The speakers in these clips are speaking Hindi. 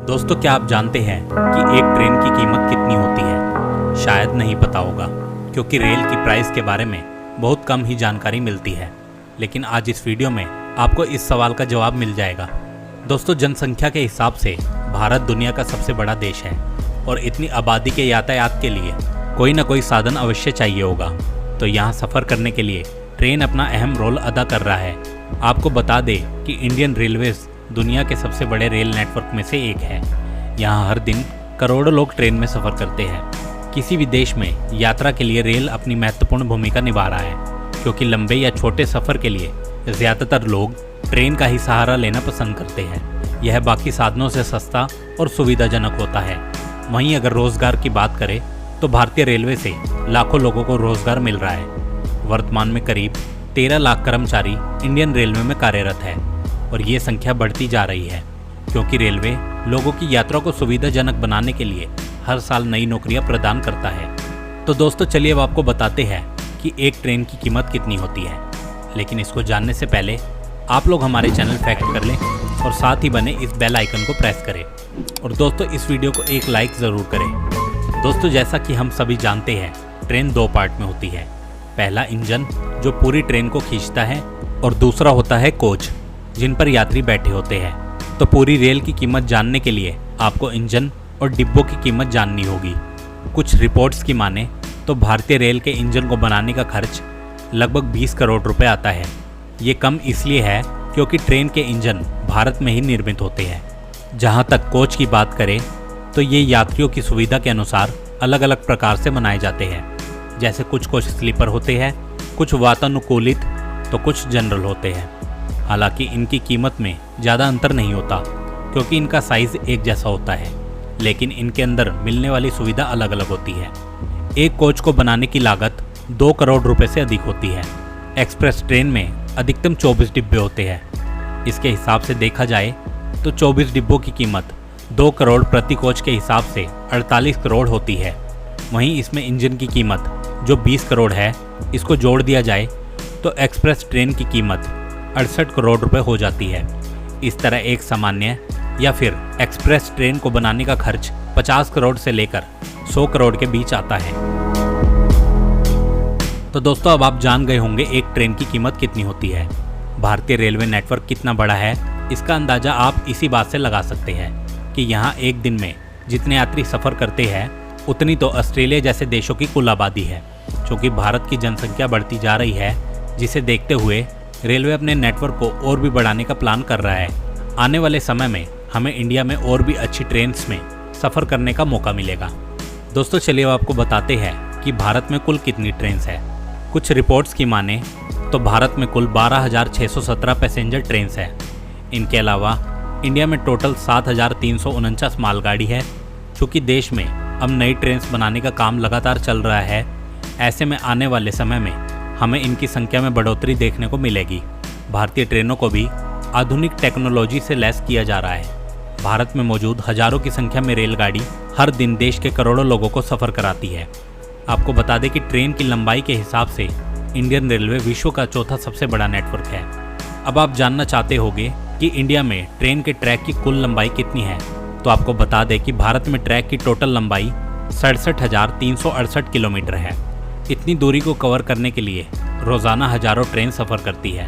दोस्तों, क्या आप जानते हैं कि एक ट्रेन की कीमत कितनी होती है? शायद नहीं पता होगा, क्योंकि रेल की प्राइस के बारे में बहुत कम ही जानकारी मिलती है। लेकिन आज इस वीडियो में आपको इस सवाल का जवाब मिल जाएगा। दोस्तों, जनसंख्या के हिसाब से भारत दुनिया का सबसे बड़ा देश है और इतनी आबादी के यातायात के लिए कोई ना कोई साधन अवश्य चाहिए होगा। तो यहाँ सफ़र करने के लिए ट्रेन अपना अहम रोल अदा कर रहा है। आपको बता दें कि इंडियन रेलवेज दुनिया के सबसे बड़े रेल नेटवर्क में से एक है। यहाँ हर दिन करोड़ों लोग ट्रेन में सफ़र करते हैं। किसी भी देश में यात्रा के लिए रेल अपनी महत्वपूर्ण भूमिका निभा रहा है, क्योंकि लंबे या छोटे सफ़र के लिए ज़्यादातर लोग ट्रेन का ही सहारा लेना पसंद करते हैं। यह बाकी साधनों से सस्ता और सुविधाजनक होता है। वहीं अगर रोज़गार की बात करें तो भारतीय रेलवे से लाखों लोगों को रोज़गार मिल रहा है। वर्तमान में करीब 13 लाख कर्मचारी इंडियन रेलवे में कार्यरत है और ये संख्या बढ़ती जा रही है, क्योंकि रेलवे लोगों की यात्रा को सुविधाजनक बनाने के लिए हर साल नई नौकरियां प्रदान करता है। तो दोस्तों, चलिए अब आपको बताते हैं कि एक ट्रेन की कीमत कितनी होती है। लेकिन इसको जानने से पहले आप लोग हमारे चैनल फैक्ट कर लें और साथ ही बने इस बेल आइकन को प्रेस करें। और दोस्तों, इस वीडियो को एक लाइक ज़रूर करें। दोस्तों, जैसा कि हम सभी जानते हैं, ट्रेन दो पार्ट में होती है। पहला इंजन, जो पूरी ट्रेन को खींचता है, और दूसरा होता है कोच, जिन पर यात्री बैठे होते हैं। तो पूरी रेल की कीमत जानने के लिए आपको इंजन और डिब्बों की कीमत जाननी होगी। कुछ रिपोर्ट्स की माने तो भारतीय रेल के इंजन को बनाने का खर्च लगभग 20 करोड़ रुपए आता है। ये कम इसलिए है क्योंकि ट्रेन के इंजन भारत में ही निर्मित होते हैं। जहाँ तक कोच की बात करें तो ये यात्रियों की सुविधा के अनुसार अलग अलग प्रकार से बनाए जाते हैं। जैसे कुछ कोच स्लीपर होते हैं, कुछ वातानुकूलित, तो कुछ जनरल होते हैं। हालांकि इनकी कीमत में ज़्यादा अंतर नहीं होता, क्योंकि इनका साइज़ एक जैसा होता है, लेकिन इनके अंदर मिलने वाली सुविधा अलग अलग होती है। एक कोच को बनाने की लागत 2 करोड़ रुपए से अधिक होती है। एक्सप्रेस ट्रेन में अधिकतम 24 डिब्बे होते हैं। इसके हिसाब से देखा जाए तो 24 डिब्बों की कीमत 2 करोड़ प्रति कोच के हिसाब से 48 करोड़ होती है। वहीं इसमें इंजन की कीमत जो 20 करोड़ है, इसको जोड़ दिया जाए तो एक्सप्रेस ट्रेन की कीमत 68 करोड़ रुपए हो जाती है। इस तरह एक सामान्य या फिर एक्सप्रेस ट्रेन को बनाने का खर्च 50 करोड़ से लेकर 100 करोड़ के बीच आता है। तो दोस्तों, अब आप जान गए होंगे एक ट्रेन की कीमत कितनी होती है। भारतीय रेलवे नेटवर्क कितना बड़ा है, इसका अंदाजा आप इसी बात से लगा सकते हैं कि यहाँ एक दिन में जितने यात्री सफ़र करते हैं, उतनी तो ऑस्ट्रेलिया जैसे देशों की कुल आबादी है। चूँकि भारत की जनसंख्या बढ़ती जा रही है, जिसे देखते हुए रेलवे अपने नेटवर्क को और भी बढ़ाने का प्लान कर रहा है। आने वाले समय में हमें इंडिया में और भी अच्छी ट्रेन्स में सफ़र करने का मौका मिलेगा। दोस्तों, चलिए अब आपको बताते हैं कि भारत में कुल कितनी ट्रेन्स है। कुछ रिपोर्ट्स की माने तो भारत में कुल 12,617 पैसेंजर ट्रेन्स है। इनके अलावा इंडिया में टोटल 7,349 मालगाड़ी है। चूँकि देश में अब नई ट्रेन्स बनाने का काम लगातार चल रहा है, ऐसे में आने वाले समय में हमें इनकी संख्या में बढ़ोतरी देखने को मिलेगी। भारतीय ट्रेनों को भी आधुनिक टेक्नोलॉजी से लैस किया जा रहा है। भारत में मौजूद हजारों की संख्या में रेलगाड़ी हर दिन देश के करोड़ों लोगों को सफ़र कराती है। आपको बता दें कि ट्रेन की लंबाई के हिसाब से इंडियन रेलवे विश्व का चौथा सबसे बड़ा नेटवर्क है। अब आप जानना चाहते होंगे कि इंडिया में ट्रेन के ट्रैक की कुल लंबाई कितनी है, तो आपको बता दें कि भारत में ट्रैक की टोटल लंबाई 67,368 किलोमीटर है। इतनी दूरी को कवर करने के लिए रोज़ाना हजारों ट्रेन सफ़र करती है।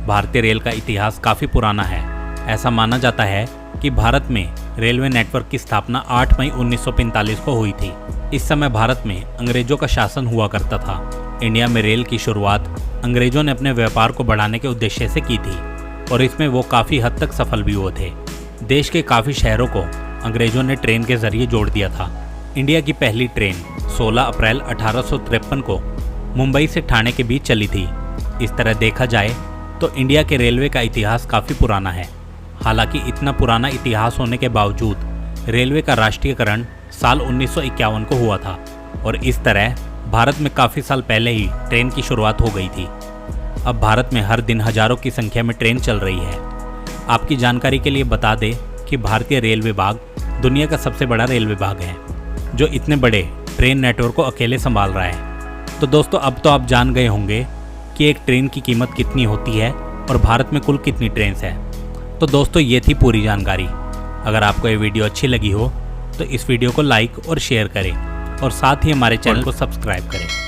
भारतीय रेल का इतिहास काफ़ी पुराना है। ऐसा माना जाता है कि भारत में रेलवे नेटवर्क की स्थापना 8 मई 1945 को हुई थी। इस समय भारत में अंग्रेजों का शासन हुआ करता था। इंडिया में रेल की शुरुआत अंग्रेजों ने अपने व्यापार को बढ़ाने के उद्देश्य से की थी और इसमें वो काफ़ी हद तक सफल भी हुए थे। देश के काफ़ी शहरों को अंग्रेजों ने ट्रेन के जरिए जोड़ दिया था। इंडिया की पहली ट्रेन 16 अप्रैल 1853 को मुंबई से ठाणे के बीच चली थी। इस तरह देखा जाए तो इंडिया के रेलवे का इतिहास काफ़ी पुराना है। हालांकि इतना पुराना इतिहास होने के बावजूद रेलवे का राष्ट्रीयकरण साल 1951 को हुआ था और इस तरह भारत में काफ़ी साल पहले ही ट्रेन की शुरुआत हो गई थी। अब भारत में हर दिन हजारों की संख्या में ट्रेन चल रही है। आपकी जानकारी के लिए बता दें कि भारतीय रेल विभाग दुनिया का सबसे बड़ा रेल विभाग है, जो इतने बड़े ट्रेन नेटवर्क को अकेले संभाल रहा है। तो दोस्तों, अब तो आप जान गए होंगे कि एक ट्रेन की कीमत कितनी होती है और भारत में कुल कितनी ट्रेन्स है। तो दोस्तों, ये थी पूरी जानकारी। अगर आपको ये वीडियो अच्छी लगी हो तो इस वीडियो को लाइक और शेयर करें और साथ ही हमारे चैनल को सब्सक्राइब करें।